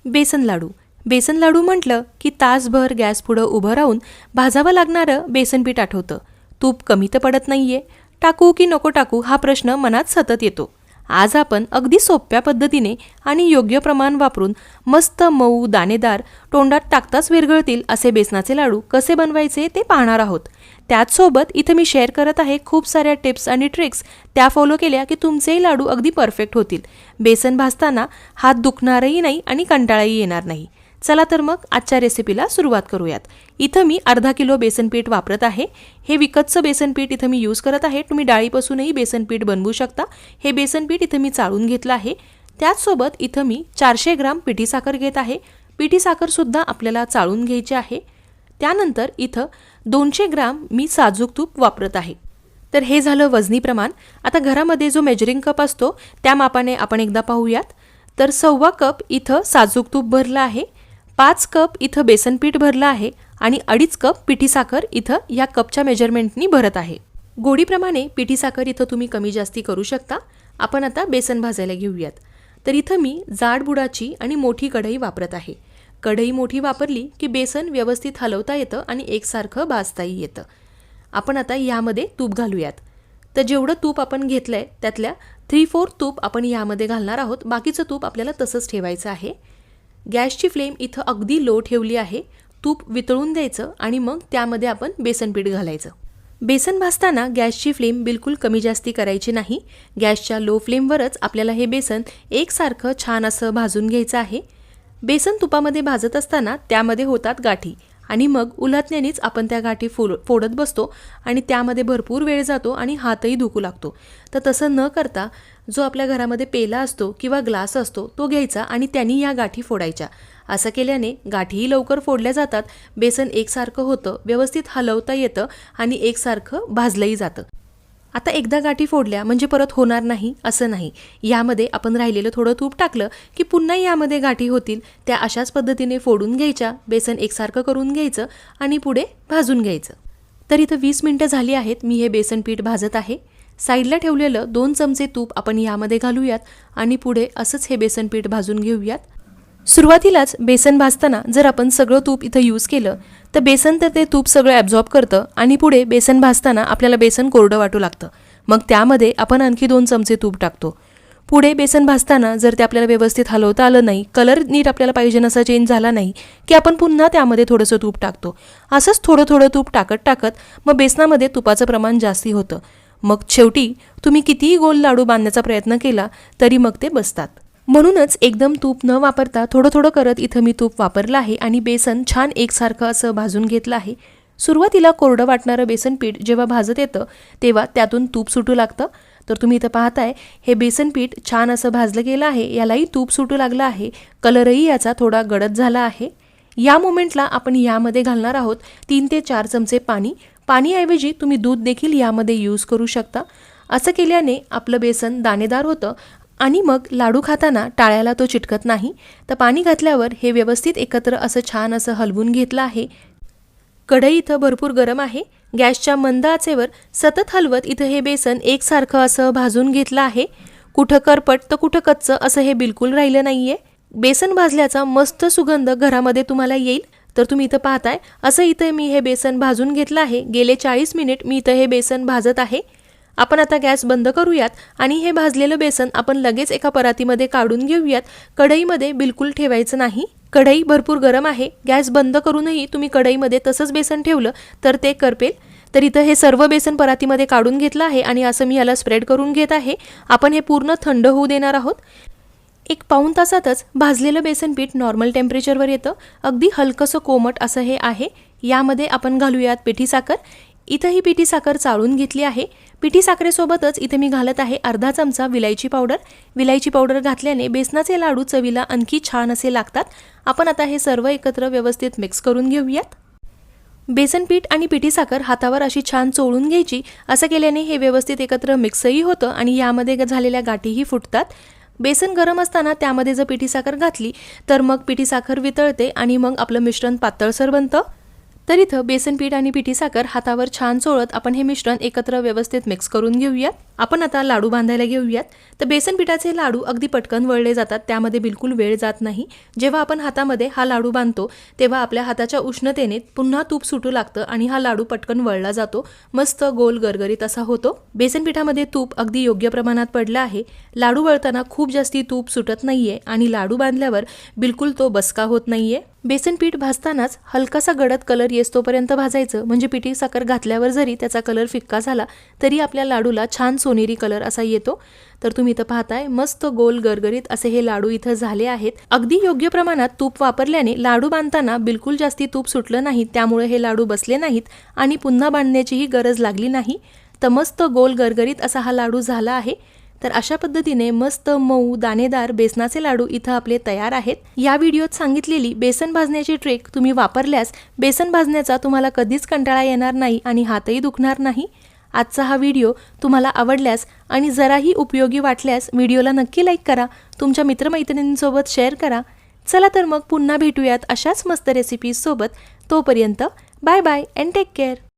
बेसन लाडू. बेसन लाडू म्हटलं की तासभर गॅस पुढं उभं राहून भाजावं लागणारं बेसन पीठ आठवतं. तूप कमी तर पडत नाहीये, टाकू की नको टाकू हा प्रश्न मनात सतत येतो. आज आपण अगदी सोप्या पद्धतीने आणि योग्य प्रमाण वापरून मस्त मऊ दाणेदार तोंडात टाकताच विरघळतील असे बेसनाचे लाडू कसे बनवायचे ते पाहणार आहोत. त्याचसोबत इथं मी शेअर करत आहे खूप साऱ्या टिप्स आणि ट्रिक्स. त्या फॉलो केल्या की तुमचेही लाडू अगदी परफेक्ट होतील. बेसन भाजताना हात दुखणारही नाही आणि कंटाळाही येणार नाही. चला तर मग आजच्या रेसिपीला सुरुवात करूयात. इथं मी अर्धा किलो बेसन पीठ वापरत आहे. हे विकतचं बेसन पीठ इथं मी यूज करत आहे. तुम्ही डाळीपासूनही बेसन पीठ बनवू शकता. हे बेसन पीठ इथं मी चाळून घेतलं आहे. त्याचसोबत इथं मी 400 ग्राम पिठी साखर घेत आहे. पिठी साखरसुद्धा आपल्याला चाळून घ्यायची आहे. त्यानंतर इथं 200 ग्राम मी साजूक तूप वापरत आहे. तर हे झालं वजनी प्रमाण. आता घरामध्ये जो मेजरिंग कप असतो त्या मापाने आपण एकदा पाहूयात. तर 1.25 कप इथं साजूक तूप भरलं आहे, 5 कप इथं बेसन पीठ भरलं आहे आणि 2.5 कप पिठी साखर इथं या कपच्या मेजरमेंटनी भरत आहे. गोडीप्रमाणे पिठी साखर इथं तुम्ही कमी जास्ती करू शकता. आपण आता बेसन भाजायला घेऊयात. तर इथं मी जाड बुडाची आणि मोठी कढई वापरत आहे. कढई मोठी वापरली की बेसन व्यवस्थित हलवता येतं आणि एकसारखं भाजताही येतं. आपण आता यामध्ये तूप घालूयात. तर जेवढं तूप आपण घेतलंय त्यातल्या 3/4 तूप आपण यामध्ये घालणार आहोत. बाकीचं तूप आपल्याला तसंच ठेवायचं आहे. गॅसची फ्लेम इथं अगदी लो ठेवली आहे. तूप वितळून द्यायचं आणि मग त्यामध्ये आपण बेसन पीठ घालायचं. बेसन भाजताना गॅसची फ्लेम बिलकुल कमी जास्ती करायची नाही. गॅसच्या लो फ्लेमवरच आपल्याला हे बेसन एकसारखं छान असं भाजून घ्यायचं आहे. बेसन तुपामध्ये भाजत असताना त्यामध्ये होतात गाठी आणि मग उलटण्यानेच आपण त्या गाठी फोडत बसतो आणि त्यामध्ये भरपूर वेळ जातो आणि हातही दुखू लागतो. तर तसं न करता जो आपल्या घरामध्ये पेला असतो किंवा ग्लास असतो तो घ्यायचा आणि त्यांनी या गाठी फोडायच्या. असं केल्याने गाठीही लवकर फोडल्या जातात, बेसन एकसारखं होतं, व्यवस्थित हलवता येतं आणि एकसारखं भाजलंही जातं. आता एकदा गाठी फोडल्या म्हणजे परत होणार नाही असं नाही. यामध्ये आपण राहिलेलं थोडं तूप टाकलं की पुन्हा यामध्ये गाठी होतील. त्या अशाच पद्धतीने फोडून घ्यायच्या, बेसन एकसारखं करून घ्यायचं आणि पुढे भाजून घ्यायचं. तर इथं 20 मिनिटं झाली आहेत. मी हे बेसन पीठ भाजत आहे. साईडला ठेवलेलं 2 चमचे तूप आपण यामध्ये घालूयात आणि पुढे असंच हे बेसन पीठ भाजून घेऊयात. सुरुवातीलाच बेसन भाजताना जर आपण सगळं तूप इथं यूज केलं तर बेसन तर ते तूप सगळं ॲब्झॉर्ब करतं आणि पुढे बेसन भाजताना आपल्याला बेसन कोरडं वाटू लागतं. मग त्यामध्ये आपण आणखी 2 चमचे तूप टाकतो. पुढे बेसन भाजताना जर ते आपल्याला व्यवस्थित हलवता आलं नाही, कलर नीट आपल्याला पाहिजे नसा चेंज झाला नाही की आपण पुन्हा त्यामध्ये थोडंसं तूप टाकतो. असंच थोडं थोडं तूप टाकत मग बेसनामध्ये तुपाचं प्रमाण जास्ती होतं. मग शेवटी तुम्ही कितीही गोल लाडू बांधण्याचा प्रयत्न केला तरी मग ते बसतात. म्हणूनच एकदम तूप न वापरता थोडं थोडं करत इथं मी तूप वापरलं आहे आणि बेसन छान एकसारखं असं भाजून घेतलं आहे. सुरुवातीला कोरडं वाटणारं बेसन पीठ जेव्हा भाजत येतं तेव्हा त्यातून तूप सुटू लागतं. तर तुम्ही इथं पाहताय हे बेसन पीठ छान असं भाजलं गेलं आहे. यालाही तूप सुटू लागलं आहे. कलरही याचा थोडा गडद झाला आहे. या मोमेंटला आपण यामध्ये घालणार आहोत 3 ते 4 चमचे पाणी. पाणीऐवजी तुम्ही दूध देखील यामध्ये यूज करू शकता. असं केल्याने आपलं बेसन दाणेदार होतं आणि मग लाडू खाताना टाळ्याला तो चिटकत नाही. तर पाणी घातल्यावर हे व्यवस्थित एकत्र असं छान असं हलवून घेतलं आहे. कढई इथं भरपूर गरम आहे. गॅसच्या मंद आचेवर सतत हलवत इथं हे बेसन एकसारखं असं भाजून घेतलं आहे. कुठं करपट तर कुठं कच्चं असं हे बिलकुल राहिलं नाहीये. बेसन भाजल्याचा मस्त सुगंध घरामध्ये तुम्हाला येईल. तर तुम्ही इथं पाहताय असं इथं मी हे बेसन भाजून घेतलं आहे. गेले 40 मिनिट मी इथं हे बेसन भाजत आहे. आपण आता गॅस बंद करूयात आणि हे भाजलेलं बेसन आपण लगेच एका परातीमध्ये काढून घेऊयात. कढईमध्ये बिलकुल ठेवायचं नाही. कढई भरपूर गरम आहे. गॅस बंद करूनही तुम्ही कढईमध्ये तसंच बेसन ठेवलं तर ते करपेल. तर इथं हे सर्व बेसन परातीमध्ये काढून घेतलं आहे आणि असं मी याला स्प्रेड करून घेत आहे. आपण हे पूर्ण थंड होऊ देणार आहोत. एक पाऊण तासातच भाजलेलं बेसन पीठ नॉर्मल टेम्परेचरवर येतं. अगदी हलकंसं कोमट असं हे आहे. यामध्ये आपण घालूयात पिठी साखर. इथं ही पिठी साखर चाळून घेतली आहे. पिठी साखरेसोबतच इथे मी घालत आहे अर्धा चमचा विलायची पावडर. विलायची पावडर घातल्याने बेसनाचे लाडू चवीला आणखी छान असे लागतात. आपण आता हे सर्व एकत्र व्यवस्थित मिक्स करून घेऊयात. बेसन पीठ आणि पिठी साखर हातावर अशी छान चोळून घ्यायची. असं केल्याने हे व्यवस्थित एकत्र मिक्सही होतं आणि यामध्ये झालेल्या गाठीही फुटतात. बेसन गरम असताना त्यामध्ये जर पिठी साखर घातली तर मग पिठी साखर वितळते आणि मग आपलं मिश्रण पातळसर बनतं. तर इथं बेसन पीठ आणि पिठी साखर हातावर छान चोळत आपण हे मिश्रण एकत्र व्यवस्थित मिक्स करून घेऊयात. आपण आता लाडू बांधायला घेऊयात. तर बेसन पिठाचे लाडू अगदी पटकन वळले जातात, त्यामध्ये बिलकुल वेळ जात नाही. जेव्हा आपण हातामध्ये हा लाडू बांधतो तेव्हा आपल्या हाताच्या उष्णतेने पुन्हा तूप सुटू लागतं आणि हा लाडू पटकन वळला जातो. मस्त गोल गरगरीत असा होतो. बेसन पिठामध्ये तूप अगदी योग्य प्रमाणात पडलं आहे. लाडू वळताना खूप जास्ती तूप सुटत नाहीये आणि लाडू बांधल्यावर बिलकुल तो बसका होत नाहीये. बेसन पीठ भाजतानाच हलकासा गडद कलर येतोपर्यंत भाजायचं, म्हणजे पिठी साखर घातल्यावर जरी त्याचा कलर फिक्का झाला तरी आपल्या लाडूला छान सोनेरी कलर असा येतो. तर तुम्ही इथं पाहताय मस्त गोल गरगरीत असे हे लाडू इथं झाले आहेत. अगदी योग्य प्रमाणात तूप वापरल्याने लाडू बांधताना बिलकुल जास्ती तूप सुटलं नाही, त्यामुळे हे लाडू बसले नाहीत आणि पुन्हा बांधण्याचीही गरज लागली नाही. तर मस्त गोल गरगरीत असा हा लाडू झाला आहे. तर अशा पद्धतीने मस्त मऊ दाणेदार बेसनाचे लाडू इथं आपले तयार आहेत. या व्हिडिओत सांगितलेली बेसन भाजण्याची ट्रिक तुम्ही वापरल्यास बेसन भाजण्याचा तुम्हाला कधीच कंटाळा येणार नाही आणि हातही दुखणार नाही. आजचा हा व्हिडिओ तुम्हाला आवडल्यास आणि जराही उपयोगी वाटल्यास व्हिडिओला नक्की लाईक करा, तुमच्या मित्रमैत्रिणींसोबत शेअर करा. चला तर मग पुन्हा भेटूयात अशाच मस्त रेसिपीज सोबत. तोपर्यंत bye bye and take care.